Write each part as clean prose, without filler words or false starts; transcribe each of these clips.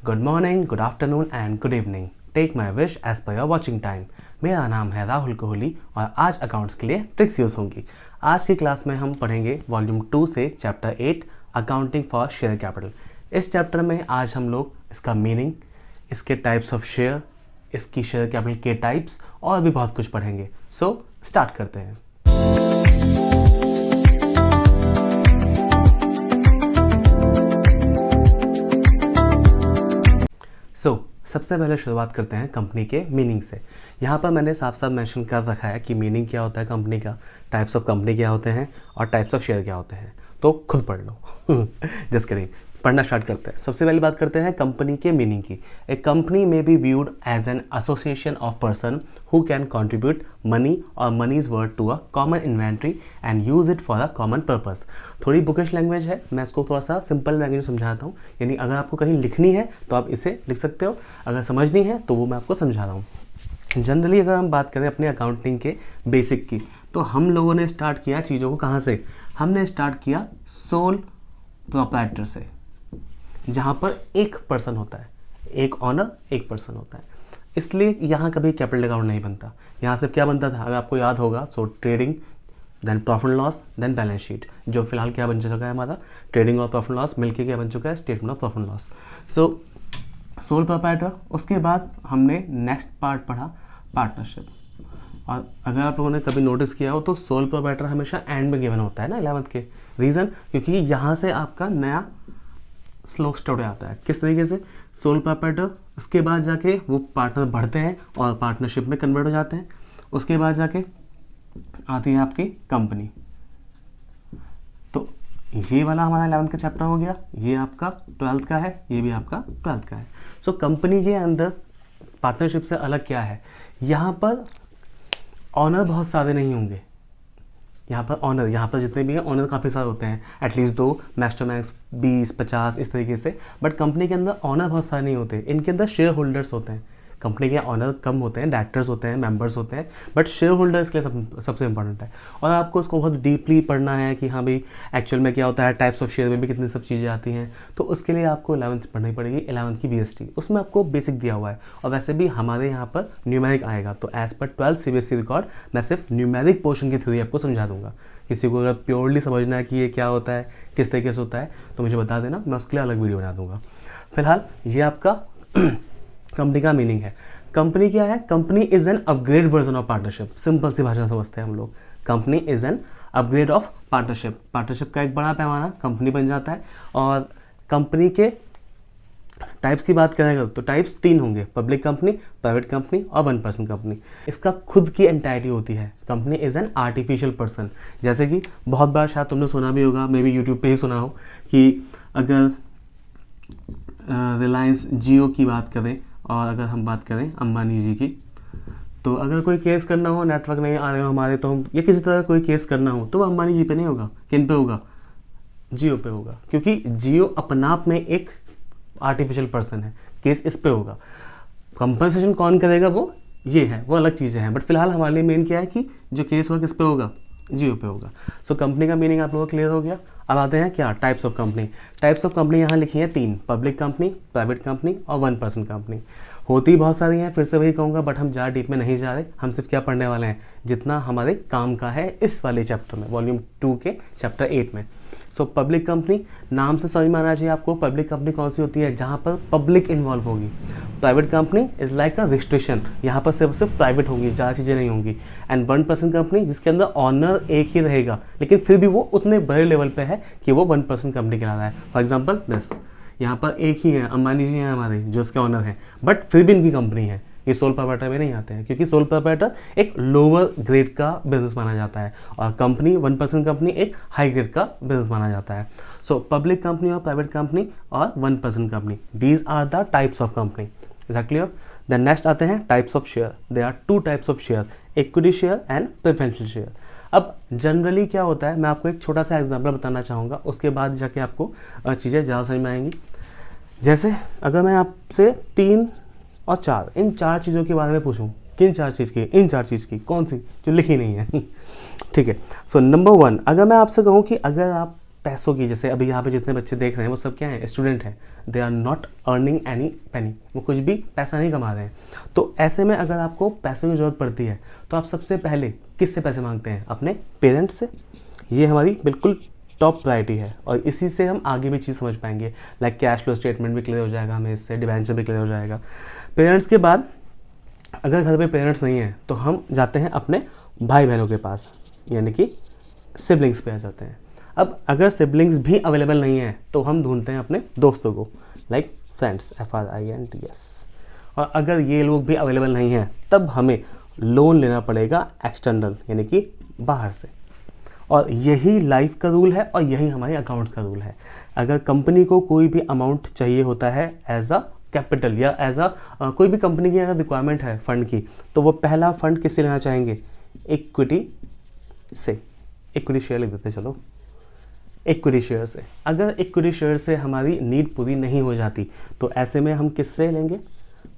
Good morning, good afternoon and good evening. Take my wish as per your watching time. मेरा नाम है राहुल कोहली और आज अकाउंट्स के लिए ट्रिक्स यूज़ होंगी। आज की क्लास में हम पढ़ेंगे वॉल्यूम 2 से chapter 8 accounting for share capital. इस चैप्टर में आज हम लोग इसका मीनिंग, इसके टाइप्स ऑफ शेयर, इसकी शेयर कैपिटल के टाइप्स और भी बहुत कुछ पढ़ेंगे। सो स्टार्ट करते हैं। सबसे पहले शुरुआत करते हैं कंपनी के मीनिंग से। यहाँ पर मैंने साफ साफ मेंशन कर रखा है कि मीनिंग क्या होता है कंपनी का, टाइप्स ऑफ कंपनी क्या होते हैं और टाइप्स ऑफ शेयर क्या होते हैं, तो खुद पढ़ लो। जस्ट किडिंग, पढ़ना स्टार्ट करते हैं। सबसे पहले बात करते हैं कंपनी के मीनिंग की। A company may be viewed as an association of person who can contribute money or money is worth to a common inventory and use it for a common purpose. थोड़ी bookish language है, मैं इसको थोड़ा सा simple language में समझाता हूँ। यानी अगर आपको कहीं लिखनी है तो आप इसे लिख सकते हो, अगर समझनी है तो वो मैं आपको समझा रहा हूँ। जनरली अगर हम बात करें अपने अकाउंटिंग के बेसिक की, तो हम लोगों ने स्टार्ट किया चीज़ों को कहाँ से? हमने स्टार्ट किया सोल प्रोप्राइटर से, जहाँ पर एक पर्सन होता है, एक ऑनर एक पर्सन होता है। इसलिए यहाँ कभी कैपिटल अकाउंट नहीं बनता। यहाँ से क्या बनता था अगर आपको याद होगा, so trading, then profit and loss, then balance sheet. जो फिलहाल क्या बन चुका है हमारा, ट्रेडिंग और प्रॉफिट एंड लॉस मिलके क्या बन चुका है, statement of profit and loss. So sole proprietor. उसके बाद हमने नेक्स्ट पार्ट पढ़ा पार्टनरशिप। और अगर आप लोगों ने कभी नोटिस किया हो तो सोल प्रोप्राइटर हमेशा एंड में गिवन होता है ना 11th के। रीज़न क्योंकि यहाँ से आपका नया स्लोक स्टार्ट आता है। किस तरीके से? सोल प्रोप्राइटर, उसके बाद जाके वो पार्टनर बढ़ते हैं और पार्टनरशिप में कन्वर्ट हो जाते हैं। उसके बाद जाके आती है आपकी कंपनी। तो ये वाला हमारा 11th का चैप्टर हो गया, ये आपका 12th का है, ये भी आपका 12th का है। सो कंपनी के अंदर पार्टनरशिप से अलग क्या है, यहाँ पर ऑनर बहुत सारे नहीं होंगे। यहाँ पर जितने भी हैं ऑनर काफ़ी सारे होते हैं, एटलीस्ट 2, मैक्स टू मैक्स 20-50 इस तरीके से। बट कंपनी के अंदर ऑनर बहुत सारे नहीं होते, इनके अंदर शेयर होल्डर्स होते हैं। कंपनी के ऑनर कम होते हैं, डायरेक्टर्स होते हैं, मेंबर्स होते हैं, बट शेयर होल्डर्स के लिए सबसे इंपॉर्टेंट है। और आपको उसको बहुत डीपली पढ़ना है कि हाँ भाई एक्चुअल में क्या होता है, टाइप्स ऑफ शेयर में भी कितनी सब चीज़ें आती हैं। तो उसके लिए आपको 11th पढ़नी पड़ेगी, 11th की BST, उसमें आपको बेसिक दिया हुआ है। और वैसे भी हमारे यहाँ पर न्यूमेरिक आएगा, तो as per 12th CBSE record मैं सिर्फ न्यूमेरिक पोर्शन की थ्योरी आपको समझा दूंगा। किसी को अगर प्योरली समझना है कि ये क्या होता है, किस तरीके से होता है, तो मुझे बता देना, मैं उसके लिए अलग वीडियो बना दूंगा। फिलहाल ये आपका कंपनी का मीनिंग है। कंपनी क्या है? Company is an upgrade version of partnership. Simple सी भाषा समझते हैं हम लोग। Company is an upgrade of partnership. Partnership का एक बड़ा पैमाना कंपनी बन जाता है। और कंपनी के टाइप्स की बात करेंगे तो टाइप्स 3 होंगे, पब्लिक कंपनी, प्राइवेट कंपनी और 1 पर्सन कंपनी। इसका खुद की एंटाइटी होती है। Company is an artificial person. जैसे कि बहुत बार शायद तुमने सुना भी होगा, मे बी यूट्यूब पे ही सुना हो, कि अगर रिलायंस जियो की बात करें और अगर हम बात करें अंबानी जी की, तो अगर कोई केस करना हो, नेटवर्क नहीं आ रहे हो हमारे, तो हम या किसी तरह कोई केस करना हो तो वो अंबानी जी पे नहीं होगा, किन पे होगा? जियो पे होगा। क्योंकि जियो अपना आप में एक आर्टिफिशियल पर्सन है, केस इस पे होगा। कंपनसेशन कौन करेगा वो ये है, वो अलग चीज़ें हैं। बट फिलहाल हमारे लिए मेन क्या है कि जो केस होगा किस पे होगा, जियो पे होगा। सो कंपनी का मीनिंग आप लोगों को क्लियर हो गया। अब आते हैं क्या, types of company. Types of company यहाँ लिखी है 3, पब्लिक कंपनी, प्राइवेट कंपनी और 1 पर्सन कंपनी। होती बहुत सारी हैं, फिर से वही कहूँगा, बट हम ज़्यादा डीप में नहीं जा रहे। हम सिर्फ क्या पढ़ने वाले हैं, जितना हमारे काम का है इस वाले चैप्टर में, वॉल्यूम 2 के चैप्टर 8 में। सो पब्लिक कंपनी, नाम से समझ में आना चाहिए आपको पब्लिक कंपनी कौन सी होती है, जहाँ पर पब्लिक इन्वॉल्व होगी। Private company is like a registration, यहाँ पर सिर्फ प्राइवेट होंगी, ज़्यादा चीज़ें नहीं होंगी। एंड 1 पर्सन कंपनी, जिसके अंदर ऑनर एक ही रहेगा, लेकिन फिर भी वो उतने बड़े लेवल पे है कि वो 1 पर्सन कंपनी कहलाता है। फॉर एग्जाम्पल दिस, यहाँ पर एक ही है, अंबानी जी हैं हमारे जो इसके ऑनर हैं, बट फिर भी इनकी कंपनी है। ये सोल प्रोप्राइटर में नहीं आते हैं, क्योंकि सोल प्रोप्राइटर एक लोअर ग्रेड का बिजनेस माना जाता है और कंपनी 1 पर्सन कंपनी एक हाई ग्रेड का बिजनेस माना जाता है। सो पब्लिक कंपनी और प्राइवेट कंपनी और 1 person company, these are the types of company. Is that clear? Then next आते हैं types of share. There are 2 types of share, equity share and preferential share. अब generally क्या होता है, मैं आपको एक छोटा सा एग्जाम्पल बताना चाहूँगा, उसके बाद जाके आपको चीज़ें ज़्यादा समझ में आएंगी। जैसे अगर मैं आपसे 3 और 4 इन 4 चीज़ों के बारे में पूछूं, किन 4 चीज़ की, इन 4 चीज़ की कौन सी जो लिखी नहीं है। ठीक है। सो नंबर 1, अगर मैं आपसे कहूँ कि अगर आप पैसों की, जैसे अभी यहाँ पे जितने बच्चे देख रहे हैं वो सब क्या हैं, स्टूडेंट हैं, they are not earning any penny, वो कुछ भी पैसा नहीं कमा रहे हैं। तो ऐसे में अगर आपको पैसों की ज़रूरत पड़ती है तो आप सबसे पहले किससे पैसे मांगते हैं, अपने पेरेंट्स से। ये हमारी बिल्कुल टॉप प्रायोरिटी है और इसी से हम आगे भी चीज़ समझ पाएंगे, लाइक कैश फ्लो स्टेटमेंट भी क्लियर हो जाएगा हमें इससे, डिबेंचर भी क्लियर हो जाएगा। पेरेंट्स के बाद अगर घर पे पेरेंट्स नहीं हैं तो हम जाते हैं अपने भाई बहनों के पास, यानी कि सिबलिंग्स पे आ जाते हैं। अब अगर सिबलिंग्स भी अवेलेबल नहीं है तो हम ढूंढते हैं अपने दोस्तों को, लाइक फ्रेंड्स, FRIENDS। और अगर ये लोग भी अवेलेबल नहीं हैं तब हमें लोन लेना पड़ेगा एक्सटर्नल, यानी कि बाहर से। और यही लाइफ का रूल है और यही हमारे अकाउंट्स का रूल है। अगर कंपनी को कोई भी अमाउंट चाहिए होता है एज अ कैपिटल या एज अ कोई भी कंपनी की अगर रिक्वायरमेंट है फंड की, तो वो पहला फंड किससे लेना चाहेंगे, इक्विटी से। इक्विटी शेयर लिख देते हैं, चलो इक्विटी शेयर से। अगर इक्विटी शेयर से हमारी नीड पूरी नहीं हो जाती तो ऐसे में हम किससे लेंगे,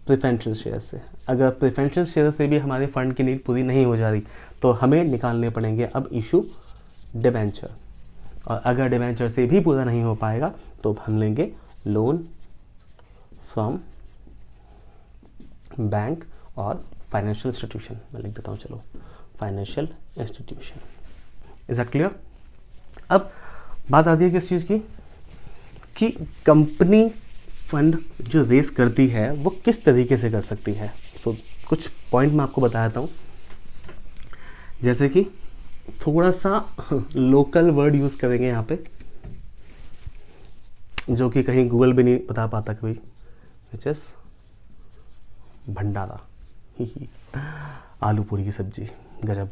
प्रेफरेंशियल शेयर से। अगर प्रेफरेंशियल शेयर से भी हमारे फंड की नीड पूरी नहीं हो जा रही तो हमें निकालने पड़ेंगे अब इशू डिबेंचर। और अगर डिबेंचर से भी पूरा नहीं हो पाएगा तो हम लेंगे लोन फ्रॉम बैंक और फाइनेंशियल इंस्टीट्यूशन। मैं लिख देता हूँ, चलो financial institution. Is that clear? अब बात आती है किस चीज़ की, कि कंपनी फंड जो रेस करती है वो किस तरीके से कर सकती है। सो कुछ पॉइंट मैं आपको बताता हूँ, जैसे कि थोड़ा सा लोकल वर्ड यूज़ करेंगे यहाँ पे, जो कि कहीं गूगल भी नहीं बता पाता कभी, विच इज भंडारा। आलू पूरी की सब्जी, गजब।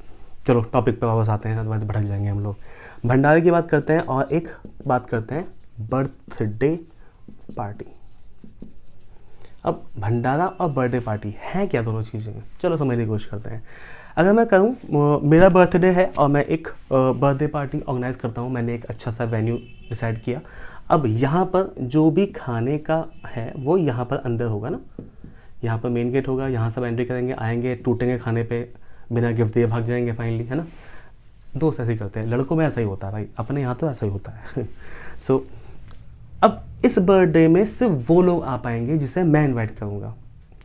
चलो टॉपिक पे वापस आते हैं, अदरवाइज भटक जाएंगे हम लोग। भंडारे की बात करते हैं और एक बात करते हैं बर्थडे पार्टी। अब भंडारा और बर्थडे पार्टी हैं क्या दोनों चीज़ें, चलो समझने की कोशिश करते हैं। अगर मैं कहूँ मेरा बर्थडे है और मैं एक बर्थडे पार्टी ऑर्गेनाइज़ करता हूँ, मैंने एक अच्छा सा वेन्यू डिसाइड किया। अब यहाँ पर जो भी खाने का है वो यहाँ पर अंदर होगा ना, यहाँ पर मेन गेट होगा, यहाँ सब एंट्री करेंगे, आएंगे, टूटेंगे खाने पे, बिना गिफ्ट दिए भाग जाएंगे फाइनली, है ना। दोस्त ऐसे ही करते हैं, लड़कों में ऐसा ही होता है भाई, अपने यहाँ तो ऐसा ही होता है। सो अब इस बर्थडे में सिर्फ वो लोग आ पाएंगे जिसे मैं इनवाइट करूँगा,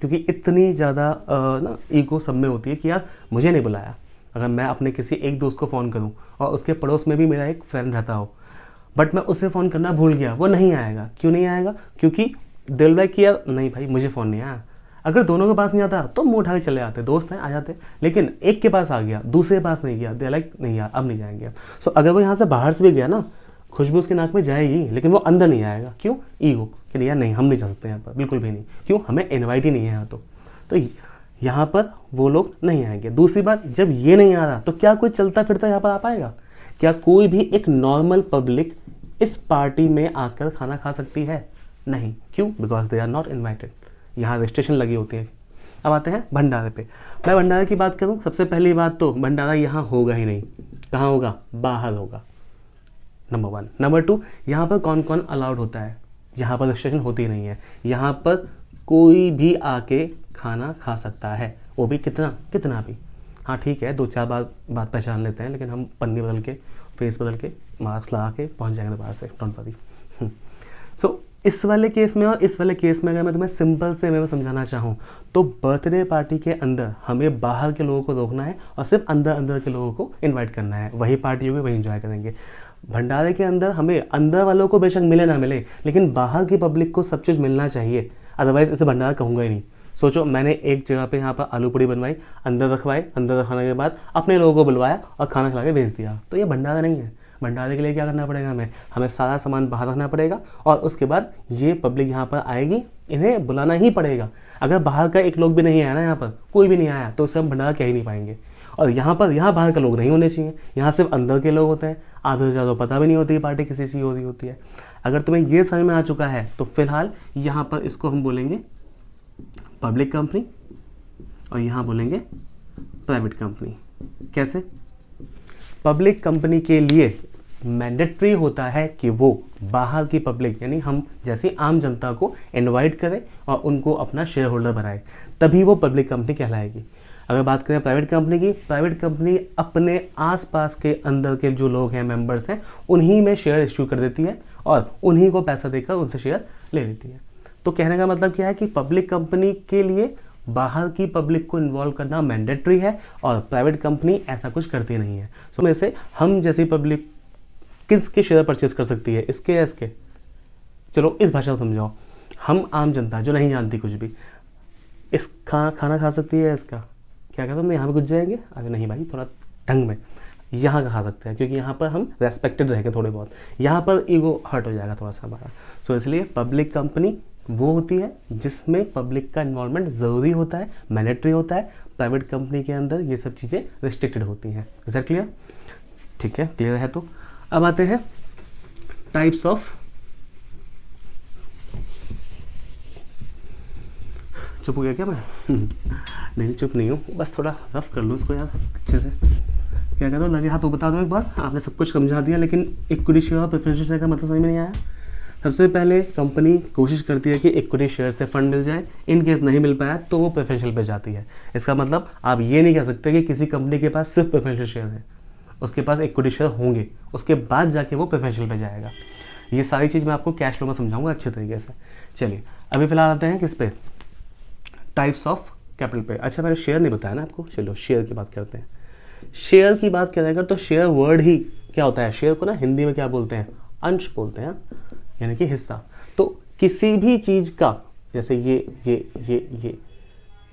क्योंकि इतनी ज़्यादा ना ईगो सब में होती है कि यार मुझे नहीं बुलाया। अगर मैं अपने किसी एक दोस्त को फ़ोन करूँ और उसके पड़ोस में भी मेरा एक फ्रेंड रहता हो, बट मैं उसे फ़ोन करना भूल गया, वो नहीं आएगा। क्यों नहीं आएगा? क्योंकि दिल लाइक कि यार नहीं भाई मुझे फ़ोन नहीं आया। अगर दोनों के पास नहीं आता तो मुँह उठा के चले आते, दोस्त हैं आ जाते, लेकिन एक के पास आ गया, दूसरे के पास नहीं गया, दिल लाइक नहीं यार अब नहीं जाएंगे। सो अगर वो यहाँ से बाहर से भी गया ना, खुशबू उसके नाक में जाएगी लेकिन वो अंदर नहीं आएगा। क्यों? ईगो कि यार नहीं हम नहीं जा सकते यहाँ पर, बिल्कुल भी नहीं। क्यों? हमें इनवाइट ही नहीं है यहाँ तो यहाँ पर वो लोग नहीं आएंगे। दूसरी बात, जब ये नहीं आ रहा तो क्या कोई चलता फिरता यहाँ पर आ पाएगा? क्या कोई भी एक नॉर्मल पब्लिक इस पार्टी में आकर खाना खा सकती है? नहीं। क्यों? Because they are not invited. यहाँ रजिस्ट्रेशन लगी होती है। अब आते हैं भंडारे पे। मैं भंडारे की बात करूँ, सबसे पहली बात तो भंडारा यहाँ होगा ही नहीं। कहाँ होगा? बाहर होगा, नंबर 1। नंबर 2, यहाँ पर कौन कौन अलाउड होता है? यहाँ पर रजिस्ट्रेशन होती नहीं है। यहाँ पर कोई भी आके खाना खा सकता है, वो भी कितना भी। हाँ ठीक है, 2-4 बार बात पहचान लेते हैं, लेकिन हम पन्नी बदल के, फेस बदल के, मास्क लगा के पहुँच जाएंगे दोबारा से, डोंट वरी। सो इस वाले केस में और इस वाले केस में अगर मैं तुम्हें सिंपल से मैं समझाना चाहूँ तो बर्थडे पार्टी के अंदर हमें बाहर के लोगों को रोकना है और सिर्फ अंदर के लोगों को इनवाइट करना है। वही पार्टी होगी, वही एंजॉय करेंगे। भंडारे के अंदर हमें अंदर वालों को बेशक मिले ना मिले, लेकिन बाहर की पब्लिक को सब चीज़ मिलना चाहिए, अदरवाइज इसे भंडारा कहूँगा ही नहीं। सोचो, मैंने एक जगह पे यहाँ पर आलू पूड़ी बनवाई, अंदर रखवाए, अंदर रखवाने के बाद अपने लोगों को बुलवाया और खाना खिला के भेज दिया, तो ये भंडारा नहीं है। भंडारे के लिए क्या करना पड़ेगा? हमें सारा सामान बाहर रखना पड़ेगा और उसके बाद ये पब्लिक यहाँ पर आएगी, इन्हें बुलाना ही पड़ेगा। अगर बाहर का एक लोग भी नहीं आया ना, यहाँ पर कोई भी नहीं आया, तो उससे हम भंडारा कह ही नहीं पाएंगे। और यहाँ बाहर का लोग नहीं होने चाहिए, यहाँ सिर्फ अंदर के लोग होते हैं। आधे से ज़्यादा पता भी नहीं होती पार्टी किसी चीज़ हो रही होती है। अगर तुम्हें ये समझ में आ चुका है तो फिलहाल यहाँ पर इसको हम बोलेंगे पब्लिक कंपनी और यहाँ बोलेंगे प्राइवेट कंपनी। कैसे? पब्लिक कंपनी के लिए मैंडेटरी होता है कि वो बाहर की पब्लिक, यानी हम जैसी आम जनता को इनवाइट करे और उनको अपना शेयर होल्डर बनाए, तभी वो पब्लिक कंपनी कहलाएगी। अगर बात करें प्राइवेट कंपनी की, प्राइवेट कंपनी अपने आसपास के अंदर के जो लोग हैं, मेंबर्स हैं, उन्हीं में शेयर इश्यू कर देती है और उन्हीं को पैसा देकर उनसे शेयर ले लेती है। तो कहने का मतलब क्या है कि पब्लिक कंपनी के लिए बाहर की पब्लिक को इन्वॉल्व करना मैंडेटरी है और प्राइवेट कंपनी ऐसा कुछ करती नहीं है। तो में से हम जैसी पब्लिक किसके शेयर परचेस कर सकती है, इसके या इसके? चलो इस भाषा को समझाओ। हम आम जनता जो नहीं जानती कुछ भी, इस खाना खा सकती है इसका? क्या कहते हैं, यहाँ पे घुस जाएंगे? अरे नहीं भाई, थोड़ा ढंग में यहाँ का खा सकते हैं, क्योंकि यहाँ पर हम रेस्पेक्टेड रहेंगे थोड़े बहुत, यहाँ पर ईगो हर्ट हो जाएगा थोड़ा सा हमारा। सो इसलिए पब्लिक कंपनी वो होती है जिसमें पब्लिक का इन्वॉल्वमेंट ज़रूरी होता है, मैंडेटरी होता है। प्राइवेट कंपनी के अंदर ये सब चीज़ें रिस्ट्रिक्टेड होती हैं। Is that clear? ठीक है, क्लियर है। तो अब आते हैं टाइप्स ऑफ, चुप हो गया क्या मैं? नहीं चुप नहीं हूँ, बस थोड़ा रफ कर लो इसको यार अच्छे से। क्या कहते हो, लगे हाथ तो बता दो एक बार। आपने सब कुछ समझा दिया, लेकिन इक्विटी शेयर और प्रेफरेंशियल शेयर का मतलब समझ में नहीं आया। सबसे पहले कंपनी कोशिश करती है कि इक्विटी शेयर से फंड मिल जाए, इन केस नहीं मिल पाया तो वो प्रेफरेंशियल पे जाती है। इसका मतलब आप ये नहीं कह सकते कि किसी कंपनी के पास सिर्फ प्रेफरेंशियल शेयर है, उसके पास इक्विटी शेयर होंगे, उसके बाद जाके वो प्रेफरेंशियल पे जाएगा। ये सारी चीज़ मैं आपको कैश फ्लो में समझाऊंगा अच्छे तरीके से। चलिए अभी फिलहाल आते हैं किस पे, टाइप्स ऑफ कैपिटल पे। अच्छा मैंने शेयर नहीं बताया ना आपको, चलो शेयर की बात करते हैं। शेयर की बात करेंगे तो शेयर वर्ड ही क्या होता है, शेयर को ना हिंदी में क्या बोलते हैं, अंश बोलते हैं, यानी कि हिस्सा। तो किसी भी चीज़ का, जैसे ये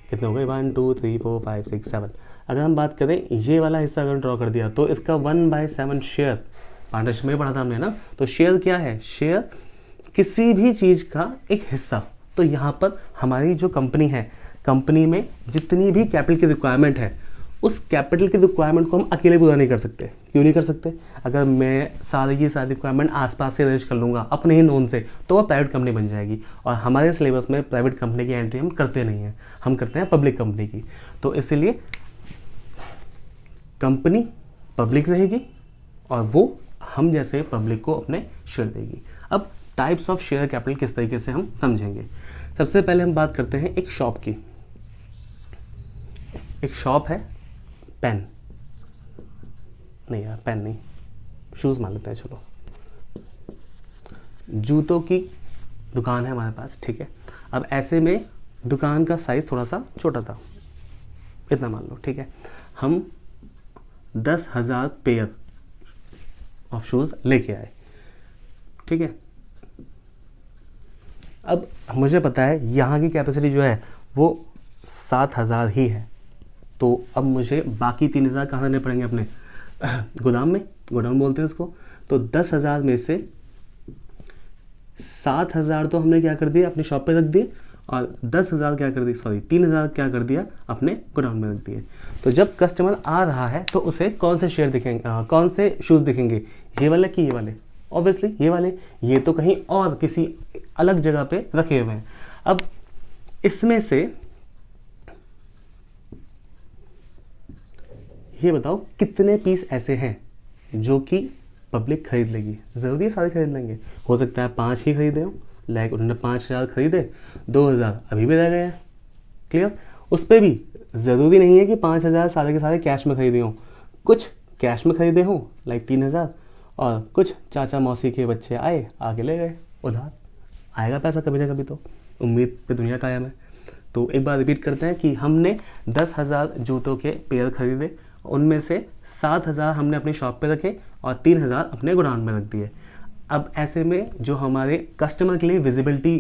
कितने हो गए, 1 2 3 4 5 6 7, अगर हम बात करें ये वाला हिस्सा अगर ड्रॉ कर दिया तो इसका 1/7 शेयर, पार्टनरशिप में पढ़ा था हमने ना। तो शेयर क्या है, शेयर किसी भी चीज़ का एक हिस्सा। तो यहाँ पर हमारी जो कंपनी है, कंपनी में जितनी भी कैपिटल की रिक्वायरमेंट है, उस कैपिटल की रिक्वायरमेंट को हम अकेले पूरा नहीं कर सकते। क्यों नहीं कर सकते? अगर मैं सारी की सारी रिक्वायरमेंट आसपास से अरेंज कर लूँगा अपने ही नोन से, तो वह प्राइवेट कंपनी बन जाएगी। और हमारे सिलेबस में प्राइवेट कंपनी की एंट्री हम करते नहीं हैं, हम करते हैं पब्लिक कंपनी की। तो इसीलिए कंपनी पब्लिक रहेगी और वो हम जैसे पब्लिक को अपने शेयर देगी। अब टाइप्स ऑफ शेयर कैपिटल किस तरीके से हम समझेंगे। सबसे पहले हम बात करते हैं एक शॉप की। एक शॉप है, पेन नहीं यार, पेन नहीं, शूज़ मान लेते हैं, चलो जूतों की दुकान है हमारे पास, ठीक है। अब ऐसे में दुकान का साइज़ थोड़ा सा छोटा था, इतना मान लो, ठीक है। हम 10,000 पेयर ऑफ शूज़ लेके आए, ठीक है। अब मुझे पता है यहाँ की कैपेसिटी जो है वो 7,000 ही है, तो अब मुझे बाकी 3,000 कहाँ लेने पड़ेंगे, अपने गोदाम में, गोदाम बोलते हैं उसको। तो 10,000 में से 7,000 तो हमने क्या कर दिया, अपनी शॉप पे रख दिए, और 10,000 क्या कर दी, सॉरी 3,000 क्या कर दिया, अपने गोदाम में रख दिए। तो जब कस्टमर आ रहा है तो उसे कौन से शेयर दिखेंगे, कौन से शूज़ दिखेंगे, ये वाले कि ये वाले? ऑब्वियसली ये वाले, ये तो कहीं और किसी अलग जगह पे रखे हुए हैं। अब इसमें से ये बताओ कितने पीस ऐसे हैं जो कि पब्लिक खरीद लेगी? ज़रूरी है सारे खरीद लेंगे? हो सकता है 5 ही खरीदे हो, लाइक उन्होंने 5,000 खरीदे, 2,000 अभी भी रह गए हैं। क्लियर? उस पर भी ज़रूरी नहीं है कि 5,000 सारे के सारे कैश में खरीदे हों, कुछ कैश में खरीदे हों लाइक 3,000, और कुछ चाचा मौसी के बच्चे आए, आगे ले गए उधार। आएगा पैसा कभी ना कभी, तो उम्मीद पे दुनिया कायम है। तो एक बार रिपीट करते हैं कि हमने 10,000 जूतों के पेयर खरीदे, उनमें से 7,000 हमने अपनी शॉप पे रखे और 3,000 अपने गोदाम में रख दिए। अब ऐसे में जो हमारे कस्टमर के लिए विजिबिलिटी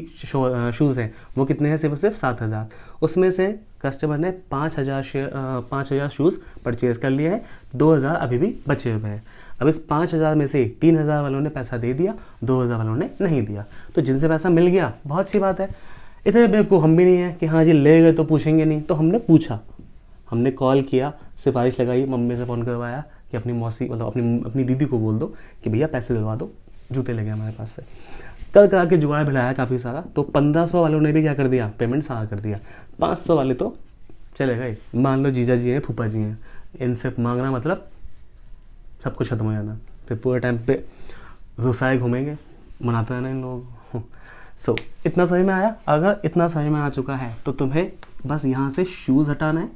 शूज़ हैं वो कितने हैं, सिर्फ 7,000। उसमें से कस्टमर ने 5,000 शूज़ परचेज़ कर लिए हैं, 2,000 अभी भी बचे हुए हैं। अब इस 5,000 में से 3,000 वालों ने पैसा दे दिया, 2,000 वालों ने नहीं दिया। तो जिनसे पैसा मिल गया बहुत सी बात है, इतने बेवकूफ़ हम भी नहीं है कि हाँ जी ले गए तो पूछेंगे नहीं। तो हमने पूछा, हमने कॉल किया, सिफारिश लगाई, मम्मी से फ़ोन करवाया कि अपनी मौसी मतलब अपनी दीदी को बोल दो कि भैया पैसे दिलवा दो, जूते ले गए हमारे पास से। कल करा के जुगाड़ भिड़ाया काफ़ी सारा, तो 1,500 वालों ने भी क्या कर दिया, पेमेंट सारा कर दिया। 500 वाले तो चले गए। मान लो जीजा जी हैं, फूफा जी हैं, इनसे मांगना मतलब सब कुछ खत्म हो जाना, फिर पूरे टाइम पे रुसाए घूमेंगे, मनाते रहना इन लोग। सो इतना समझ में आया? अगर इतना समझ में आ चुका है तो तुम्हें बस यहाँ से शूज़ हटाना है,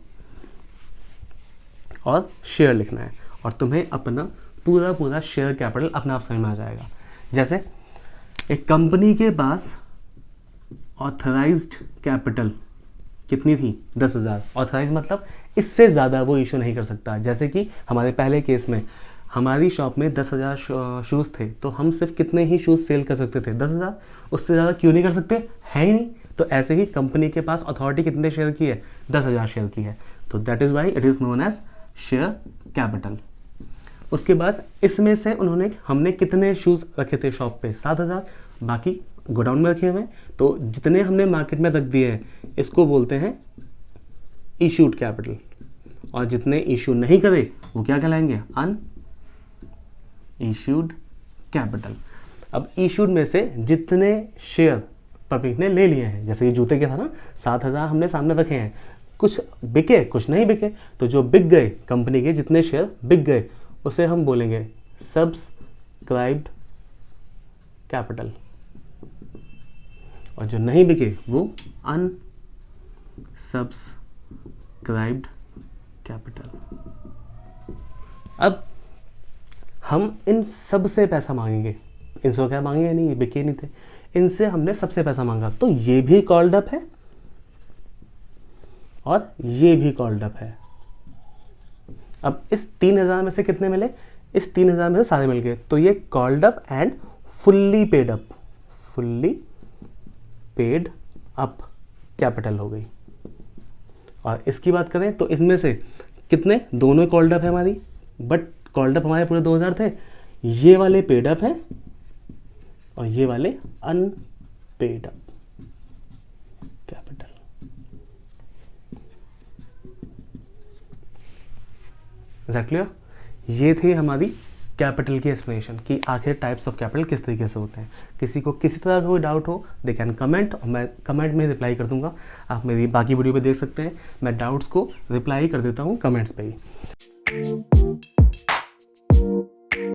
और शेयर लिखना है, और तुम्हें अपना पूरा शेयर कैपिटल अपने आप समझ में आ जाएगा। जैसे एक कंपनी के पास ऑथराइज्ड कैपिटल कितनी थी, 10,000। ऑथराइज मतलब इससे ज़्यादा वो इशू नहीं कर सकता। जैसे कि हमारे पहले केस में हमारी शॉप में 10,000 शूज़ थे, तो हम सिर्फ कितने ही शूज़ सेल कर सकते थे, 10,000। उससे ज़्यादा क्यों नहीं कर सकते, है ही नहीं। तो ऐसे ही कंपनी के पास अथॉरिटी कितने शेयर की है, 10,000 शेयर की है। तो that is why it is known as share capital. उसके बाद इसमें से हमने कितने शूज़ रखे थे शॉप पे, 7,000, बाकी गोडाउन में रखे हुए हैं। तो जितने हमने मार्केट में रख दिए हैं इसको बोलते हैं इशूड कैपिटल, और जितने इशू नहीं करे वो क्या कहलाएंगे, अन इशूड कैपिटल। अब इशूड में से जितने शेयर पब्लिक ने ले लिए हैं, जैसे कि जूते के था ना, 7,000 हमने सामने रखे हैं, कुछ बिके कुछ नहीं बिके, तो जो बिक गए कंपनी के जितने शेयर बिक गए उसे हम बोलेंगे सब्सक्राइब्ड कैपिटल, और जो नहीं बिके वो अनसब्सक्राइब्ड कैपिटल। अब हम इन सब से पैसा मांगेंगे, इनसे क्या मांगेंगे नहीं, ये बिके नहीं थे, इनसे हमने सबसे पैसा मांगा, तो ये भी कॉल्ड अप है और ये भी कॉल्ड अप है। अब इस 3,000 में से कितने मिले, इस 3,000 में से सारे मिल गए, तो ये called up and fully paid up, fully paid up capital हो गई। और इसकी बात करें तो इसमें से कितने, दोनों कॉल्ड अप है हमारी, बट कॉल्ड अप हमारे पूरे 2,000 थे, ये वाले पेड अप हैं और ये वाले unpaid up capital. Is that clear? ये थी हमारी कैपिटल की एक्सप्लेनेशन कि आखिर टाइप्स ऑफ कैपिटल किस तरीके से होते हैं। किसी को किसी तरह का कोई डाउट हो दे कैन कमेंट, और मैं कमेंट में रिप्लाई कर दूंगा। आप मेरी बाकी वीडियो पे देख सकते हैं, मैं डाउट्स को रिप्लाई कर देता हूँ कमेंट्स पे ही।